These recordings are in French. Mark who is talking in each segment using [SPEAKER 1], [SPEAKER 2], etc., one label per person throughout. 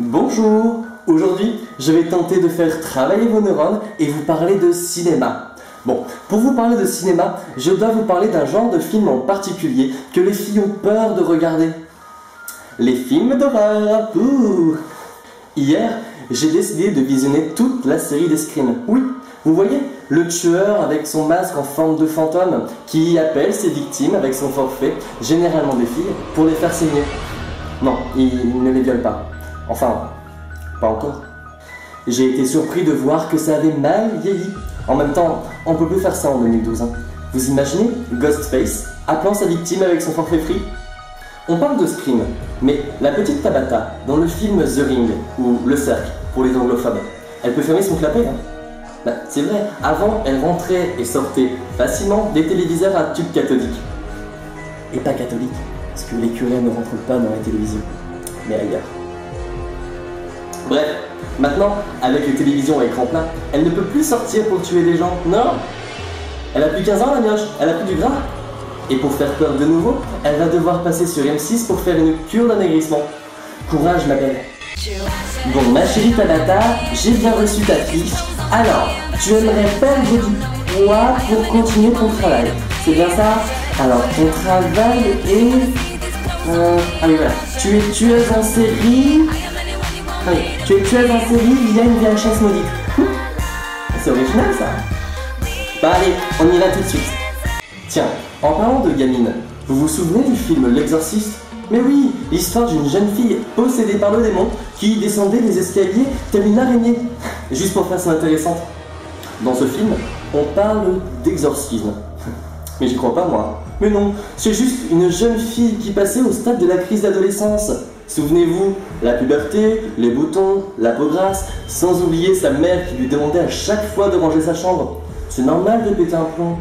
[SPEAKER 1] Bonjour! Aujourd'hui, je vais tenter de faire travailler vos neurones et vous parler de cinéma. Bon, pour vous parler de cinéma, je dois vous parler d'un genre de film en particulier que les filles ont peur de regarder. Les films d'horreur. Hier, j'ai décidé de visionner toute la série des Scream. Oui, vous voyez, le tueur avec son masque en forme de fantôme qui appelle ses victimes avec son forfait, généralement des filles, pour les faire saigner. Non, il ne les viole pas. Enfin, pas encore. J'ai été surpris de voir que ça avait mal vieilli. En même temps, on peut plus faire ça en 2012. Hein. Vous imaginez Ghostface appelant sa victime avec son forfait free? On parle de Scream, mais la petite Tabata, dans le film The Ring, ou Le Cercle, pour les anglophobes, elle peut fermer son clapet, hein? Bah, c'est vrai, avant, elle rentrait et sortait facilement des téléviseurs à tube cathodique. Et pas catholique, parce que les curés ne rentrent pas dans la télévision, mais ailleurs. Bref, maintenant, avec les télévisions à écran plat, elle ne peut plus sortir pour tuer des gens, non. Elle a plus 15 ans la mioche, elle a plus du gras. Et pour faire peur de nouveau, elle va devoir passer sur M6 pour faire une cure d'amaigrissement. Courage ma belle. Bon ma chérie Tabata, j'ai bien reçu ta fiche. Alors, tu aimerais perdre du poids pour continuer ton travail. C'est bien ça? Alors, ton travail est... Ah oui voilà, tu es tueuse en série... Ah oui, tu es tueuse en série via une VHS maudite. C'est original ça. Bah allez, on y va tout de suite. Tiens, en parlant de gamine, vous vous souvenez du film L'Exorciste? Mais oui, l'histoire d'une jeune fille possédée par le démon qui descendait les escaliers telle une araignée. Juste pour faire ça intéressante. Dans ce film, on parle d'exorcisme. Mais j'y crois pas moi. Mais non, c'est juste une jeune fille qui passait au stade de la crise d'adolescence. Souvenez-vous, la puberté, les boutons, la peau grasse, sans oublier sa mère qui lui demandait à chaque fois de ranger sa chambre. C'est normal de péter un plomb.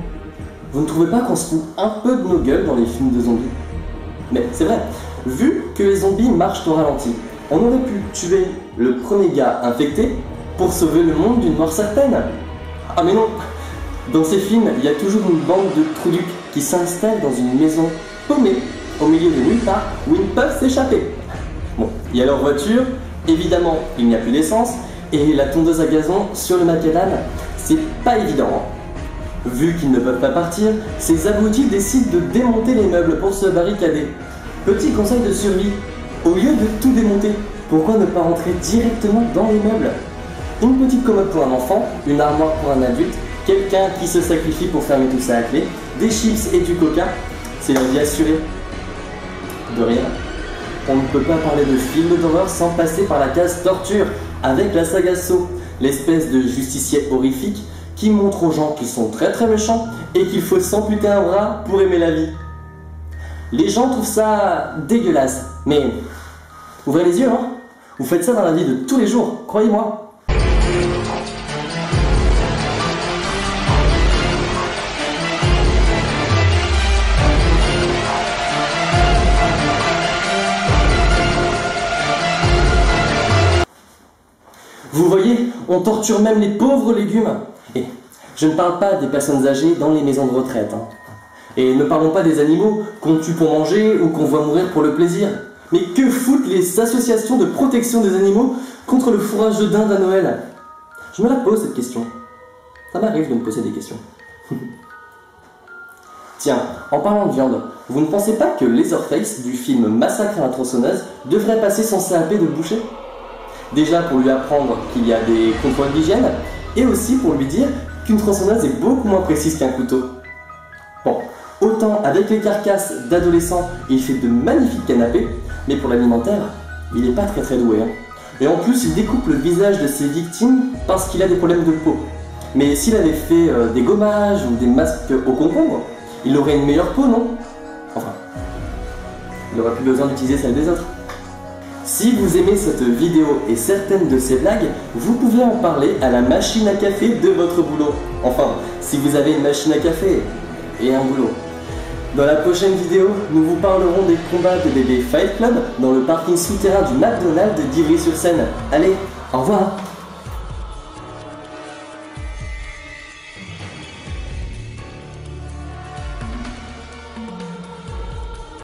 [SPEAKER 1] Vous ne trouvez pas qu'on se fout un peu de nos gueules dans les films de zombies? Mais c'est vrai, vu que les zombies marchent au ralenti, on aurait pu tuer le premier gars infecté pour sauver le monde d'une mort certaine. Ah mais non! Dans ces films, il y a toujours une bande de trouducs qui s'installent dans une maison paumée au milieu de nulle part où ils peuvent s'échapper. Bon, il y a leur voiture, évidemment il n'y a plus d'essence, et la tondeuse à gazon sur le macadam, c'est pas évident. Hein. Vu qu'ils ne peuvent pas partir, ces abrutis décident de démonter les meubles pour se barricader. Petit conseil de survie, au lieu de tout démonter, pourquoi ne pas rentrer directement dans les meubles? Une petite commode pour un enfant, une armoire pour un adulte, quelqu'un qui se sacrifie pour fermer tout ça à clé, des chips et du coca, c'est la vie assurée. De rien. On ne peut pas parler de film d'horreur sans passer par la case torture, avec la saga Saw, l'espèce de justicier horrifique qui montre aux gens qu'ils sont très très méchants et qu'il faut s'amputer un bras pour aimer la vie. Les gens trouvent ça dégueulasse, mais ouvrez les yeux, hein. Vous faites ça dans la vie de tous les jours, croyez-moi. Vous voyez, on torture même les pauvres légumes. Et je ne parle pas des personnes âgées dans les maisons de retraite. Hein. Et ne parlons pas des animaux qu'on tue pour manger ou qu'on voit mourir pour le plaisir. Mais que foutent les associations de protection des animaux contre le fourrage de dinde à Noël? Je me la pose cette question. Ça m'arrive de me poser des questions. Tiens, en parlant de viande, vous ne pensez pas que Leatherface du film Massacre à la tronçonneuse devrait passer son CAP de boucher? Déjà pour lui apprendre qu'il y a des contrôles d'hygiène, et aussi pour lui dire qu'une tronçonneuse est beaucoup moins précise qu'un couteau. Bon, autant avec les carcasses d'adolescents, il fait de magnifiques canapés, mais pour l'alimentaire, il n'est pas très très doué. Hein. Et en plus, il découpe le visage de ses victimes parce qu'il a des problèmes de peau. Mais s'il avait fait des gommages ou des masques au concombre, il aurait une meilleure peau, non? Enfin, il n'aurait plus besoin d'utiliser celle des autres. Si vous aimez cette vidéo et certaines de ces blagues, vous pouvez en parler à la machine à café de votre boulot. Enfin, si vous avez une machine à café et un boulot. Dans la prochaine vidéo, nous vous parlerons des combats de bébés Fight Club dans le parking souterrain du McDonald's d'Ivry-sur-Seine. Allez, au revoir!